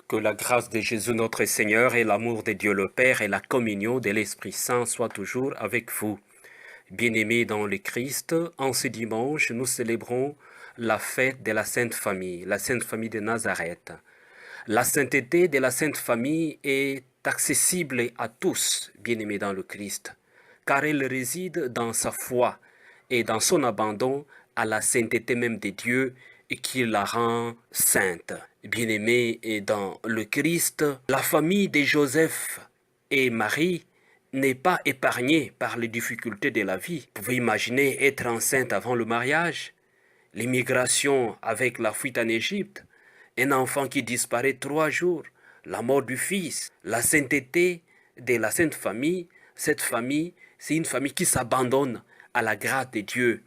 Que la grâce de Jésus notre Seigneur et l'amour de Dieu le Père et la communion de l'Esprit Saint soient toujours avec vous. Bien-aimés dans le Christ, en ce dimanche, nous célébrons la fête de la Sainte Famille, la Sainte Famille de Nazareth. La sainteté de la Sainte Famille est accessible à tous, bien-aimés dans le Christ, car elle réside dans sa foi et dans son abandon à la sainteté même de Dieu et qui la rend sainte. Bien-aimés dans le Christ, la famille de Joseph et Marie n'est pas épargnée par les difficultés de la vie. Vous pouvez imaginer être enceinte avant le mariage, l'immigration avec la fuite en Égypte, un enfant qui disparaît 3 jours, la mort du fils, la sainteté de la Sainte Famille. Cette famille, c'est une famille qui s'abandonne à la grâce de Dieu.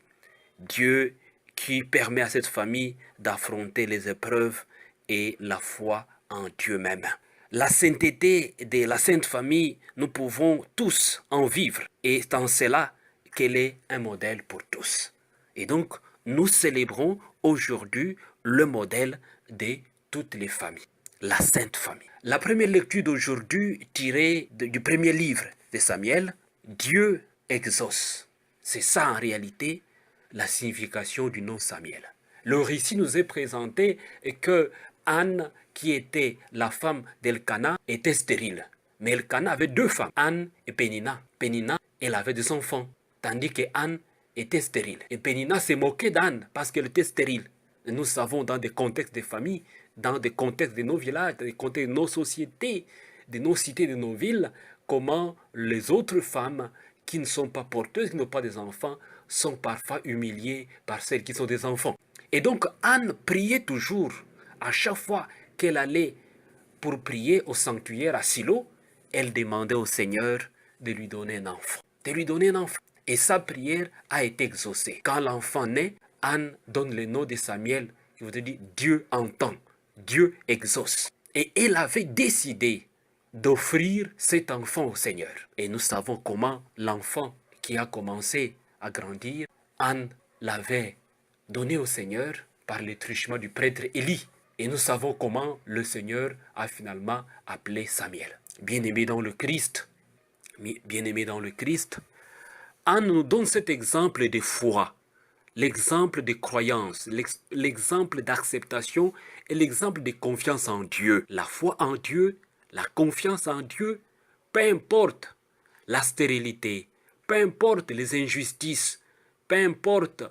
Dieu qui permet à cette famille d'affronter les épreuves et la foi en Dieu même. La sainteté de la Sainte Famille, nous pouvons tous en vivre. Et c'est en cela qu'elle est un modèle pour tous. Et donc, nous célébrons aujourd'hui le modèle de toutes les familles, la Sainte Famille. La première lecture d'aujourd'hui, tirée du premier livre de Samuel, Dieu exauce. C'est ça en réalité la signification du nom Samuel. Le récit nous est présenté que Anne, qui était la femme d'Elkana, était stérile. Mais Elkana avait 2 femmes, Anne et Pénina. Pénina, elle avait des enfants, tandis que Anne était stérile. Et Pénina s'est moquée d'Anne parce qu'elle était stérile. Et nous savons dans des contextes de famille, dans des contextes de nos villages, dans des contextes de nos sociétés, de nos cités, de nos villes, comment les autres femmes qui ne sont pas porteuses, qui n'ont pas des enfants, sont parfois humiliées par celles qui sont des enfants. Et donc Anne priait toujours, à chaque fois qu'elle allait pour prier au sanctuaire à Silo, elle demandait au Seigneur de lui donner un enfant. De lui donner un enfant. Et sa prière a été exaucée. Quand l'enfant naît, Anne donne le nom de Samuel, qui veut dire Dieu entend, Dieu exauce. Et elle avait décidé d'offrir cet enfant au Seigneur. Et nous savons comment l'enfant qui a commencé à grandir, Anne l'avait donné au Seigneur par le truchement du prêtre Élie. Et nous savons comment le Seigneur a finalement appelé Samuel. Bien-aimé dans le Christ, Anne nous donne cet exemple de foi, l'exemple de croyance, l'exemple d'acceptation et l'exemple de confiance en Dieu. La foi en Dieu, la confiance en Dieu, peu importe la stérilité, peu importe les injustices, peu importe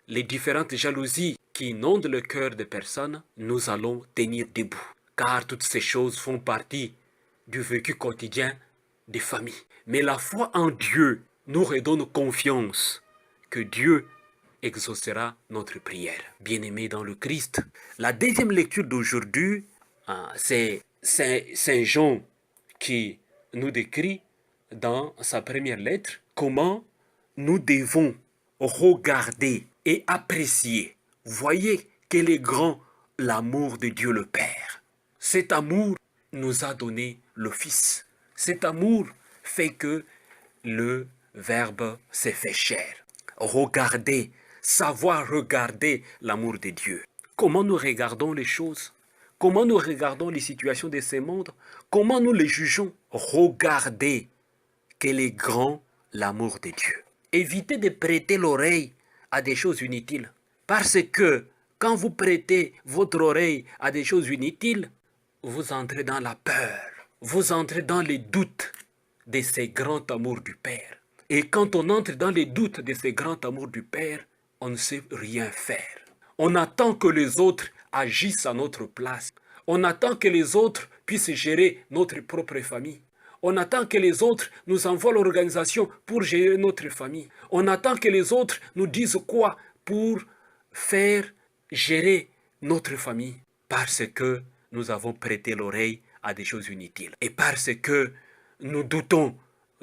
les différentes jalousies qui inondent le cœur des personnes, nous allons tenir debout. Car toutes ces choses font partie du vécu quotidien des familles. Mais la foi en Dieu nous redonne confiance que Dieu exaucera notre prière. Bien-aimés dans le Christ, la deuxième lecture d'aujourd'hui, c'est Saint Jean qui nous décrit dans sa première lettre comment nous devons regarder et apprécier. Voyez quel est grand l'amour de Dieu le Père. Cet amour nous a donné le Fils. Cet amour fait que le Verbe s'est fait chair. Regardez, savoir regarder l'amour de Dieu. Comment nous regardons les choses? Comment nous regardons les situations de ce monde? Comment nous les jugeons? Regardez quel est grand l'amour de Dieu. Évitez de prêter l'oreille à des choses inutiles. Parce que quand vous prêtez votre oreille à des choses inutiles, vous entrez dans la peur. Vous entrez dans les doutes de ce grand amour du Père. Et quand on entre dans les doutes de ce grand amour du Père, on ne sait rien faire. On attend que les autres agissent à notre place. On attend que les autres puissent gérer notre propre famille. On attend que les autres nous envoient l'organisation pour gérer notre famille. On attend que les autres nous disent quoi pour faire gérer notre famille. Parce que nous avons prêté l'oreille à des choses inutiles. Et parce que nous doutons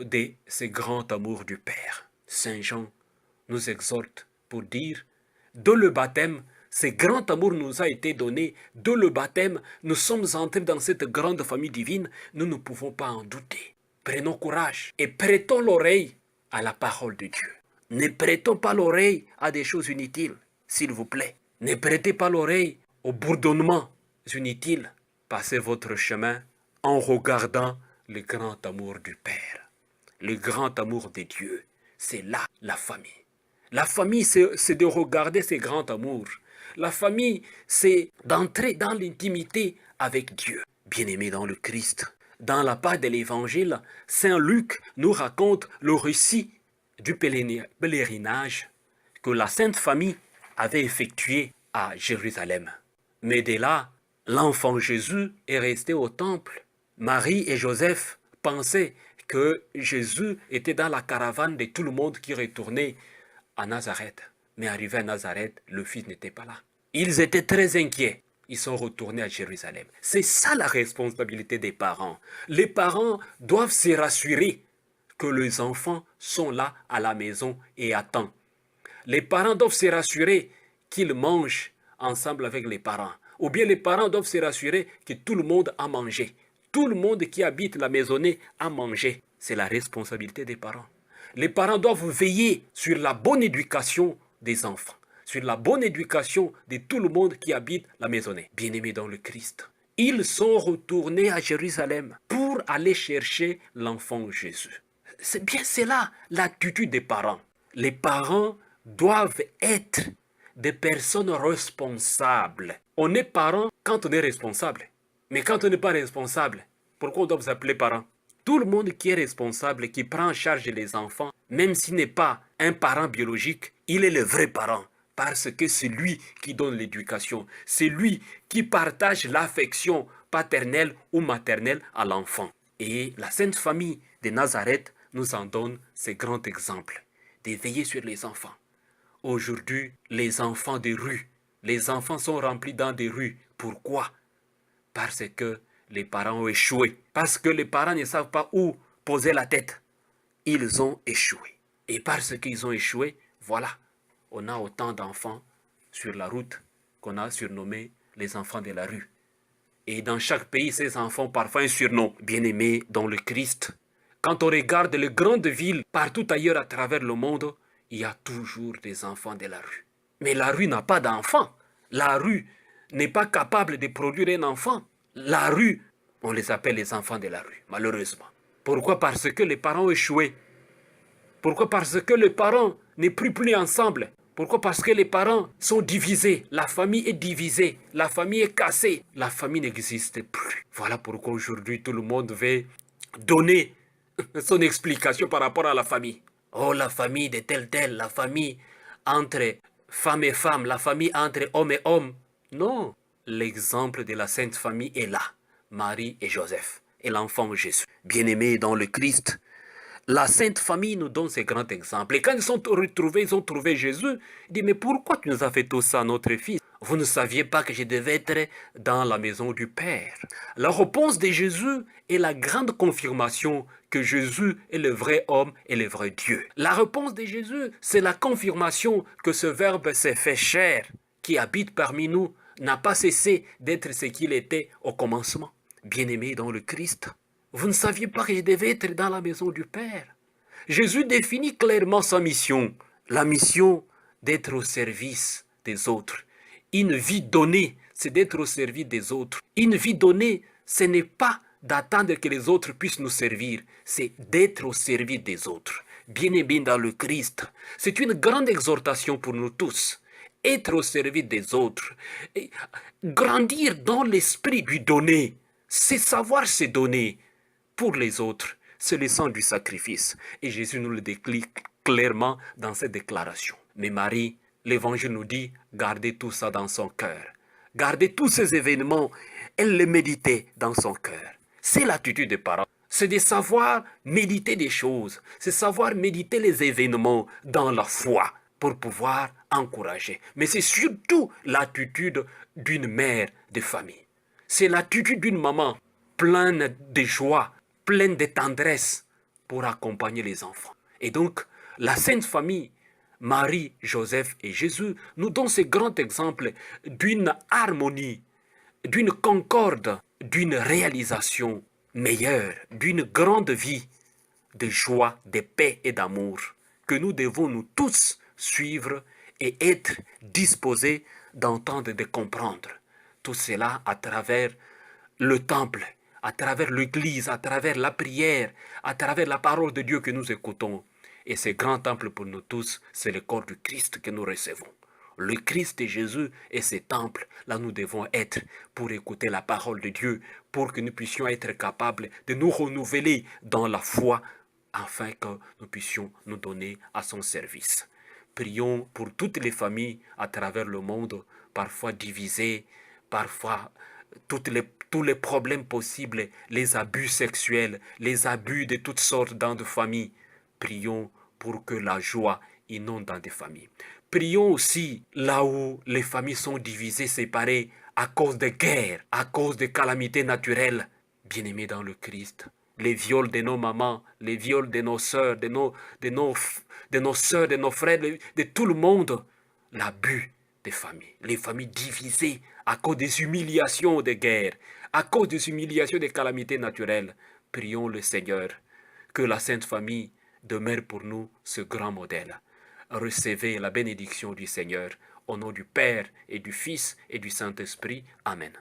de ce grand amour du Père. Saint Jean nous exhorte pour dire, de le baptême, ce grand amour nous a été donné, de le baptême, nous sommes entrés dans cette grande famille divine, nous ne pouvons pas en douter. Prenons courage et prêtons l'oreille à la parole de Dieu. Ne prêtons pas l'oreille à des choses inutiles, s'il vous plaît. Ne prêtez pas l'oreille aux bourdonnements inutiles. Passez votre chemin en regardant le grand amour du Père, le grand amour de Dieu. C'est là la famille. La famille, c'est de regarder ce grand amour. La famille, c'est d'entrer dans l'intimité avec Dieu. Bien-aimés dans le Christ, dans la part de l'Évangile, Saint Luc nous raconte le récit du pèlerinage que la Sainte Famille avait effectué à Jérusalem. Mais dès là, l'enfant Jésus est resté au temple. Marie et Joseph pensaient que Jésus était dans la caravane de tout le monde qui retournait à Nazareth. Mais arrivé à Nazareth, le fils n'était pas là. Ils étaient très inquiets. Ils sont retournés à Jérusalem. C'est ça la responsabilité des parents. Les parents doivent se rassurer que les enfants sont là à la maison et à temps. Les parents doivent se rassurer qu'ils mangent ensemble avec les parents. Ou bien les parents doivent se rassurer que tout le monde a mangé. Tout le monde qui habite la maisonnée a mangé. C'est la responsabilité des parents. Les parents doivent veiller sur la bonne éducation des enfants, sur la bonne éducation de tout le monde qui habite la maisonnée. Bien-aimés dans le Christ, ils sont retournés à Jérusalem pour aller chercher l'enfant Jésus. C'est bien cela l'attitude des parents. Les parents doivent être des personnes responsables. On est parent quand on est responsable. Mais quand on n'est pas responsable, pourquoi on doit s'appeler parent? Tout le monde qui est responsable, qui prend en charge les enfants, même s'il n'est pas un parent biologique, il est le vrai parent. Parce que c'est lui qui donne l'éducation. C'est lui qui partage l'affection paternelle ou maternelle à l'enfant. Et la Sainte Famille de Nazareth nous en donne ce grand exemple de veiller sur les enfants. Aujourd'hui, les enfants des rues, les enfants sont remplis dans des rues. Pourquoi? Parce que les parents ont échoué. Parce que les parents ne savent pas où poser la tête. Ils ont échoué. Et parce qu'ils ont échoué, voilà, on a autant d'enfants sur la route qu'on a surnommés les enfants de la rue. Et dans chaque pays, ces enfants ont parfois un surnom. Bien-aimés dans le Christ, quand on regarde les grandes villes partout ailleurs à travers le monde, il y a toujours des enfants de la rue. Mais la rue n'a pas d'enfants. La rue n'est pas capable de produire un enfant. La rue, on les appelle les enfants de la rue, malheureusement. Pourquoi? Parce que les parents ont échoué. Pourquoi? Parce que les parents ne prient plus ensemble. Pourquoi? Parce que les parents sont divisés. La famille est divisée. La famille est cassée. La famille n'existe plus. Voilà pourquoi aujourd'hui tout le monde veut donner son explication par rapport à la famille. Oh, la famille de tel, la famille entre femme et femme, la famille entre homme et homme. Non, l'exemple de la Sainte Famille est là. Marie et Joseph et l'enfant Jésus. Bien-aimés dans le Christ, la Sainte Famille nous donne ces grands exemples. Et quand ils sont retrouvés, ils ont trouvé Jésus. Ils disent, mais pourquoi tu nous as fait tout ça, notre fils? Vous ne saviez pas que je devais être dans la maison du Père. La réponse de Jésus est la grande confirmation que Jésus est le vrai homme et le vrai Dieu. La réponse de Jésus, c'est la confirmation que ce Verbe s'est fait chair, qui habite parmi nous, n'a pas cessé d'être ce qu'il était au commencement. Bien-aimés dans le Christ, vous ne saviez pas que je devais être dans la maison du Père. Jésus définit clairement sa mission, la mission d'être au service des autres. Une vie donnée, c'est d'être au service des autres. Une vie donnée, ce n'est pas d'attendre que les autres puissent nous servir, c'est d'être au service des autres. Bien-aimés dans le Christ, c'est une grande exhortation pour nous tous. Être au service des autres, et grandir dans l'esprit du donner, c'est savoir se donner pour les autres. C'est le sang du sacrifice. Et Jésus nous le décline clairement dans cette déclaration. Mais Marie, l'Évangile nous dit, gardez tout ça dans son cœur. Gardez tous ces événements. Elle les méditait dans son cœur. C'est l'attitude des parents. C'est de savoir méditer des choses. C'est savoir méditer les événements dans la foi pour pouvoir encourager. Mais c'est surtout l'attitude d'une mère de famille. C'est l'attitude d'une maman pleine de joie, pleine de tendresse pour accompagner les enfants. Et donc, la Sainte Famille, Marie, Joseph et Jésus, nous donne ce grand exemple d'une harmonie, d'une concorde, d'une réalisation meilleure, d'une grande vie de joie, de paix et d'amour que nous devons nous tous suivre et être disposés d'entendre et de comprendre. Tout cela à travers le temple, à travers l'église, à travers la prière, à travers la parole de Dieu que nous écoutons. Et ce grand temple pour nous tous, c'est le corps du Christ que nous recevons. Le Christ et Jésus est ce temple. Là, nous devons être pour écouter la parole de Dieu, pour que nous puissions être capables de nous renouveler dans la foi, afin que nous puissions nous donner à son service. Prions pour toutes les familles à travers le monde, parfois divisées, parfois tous les problèmes possibles, les abus sexuels, les abus de toutes sortes dans des familles. Prions pour que la joie inonde dans des familles. Prions aussi là où les familles sont divisées, séparées à cause de guerres, à cause de calamités naturelles. Bien-aimés dans le Christ, les viols de nos mamans, les viols de nos sœurs, de nos sœurs, de nos frères, de tout le monde, l'abus des familles, les familles divisées à cause des humiliations des guerres, à cause des humiliations des calamités naturelles. Prions le Seigneur, que la Sainte Famille demeure pour nous ce grand modèle. Recevez la bénédiction du Seigneur, au nom du Père et du Fils et du Saint-Esprit. Amen.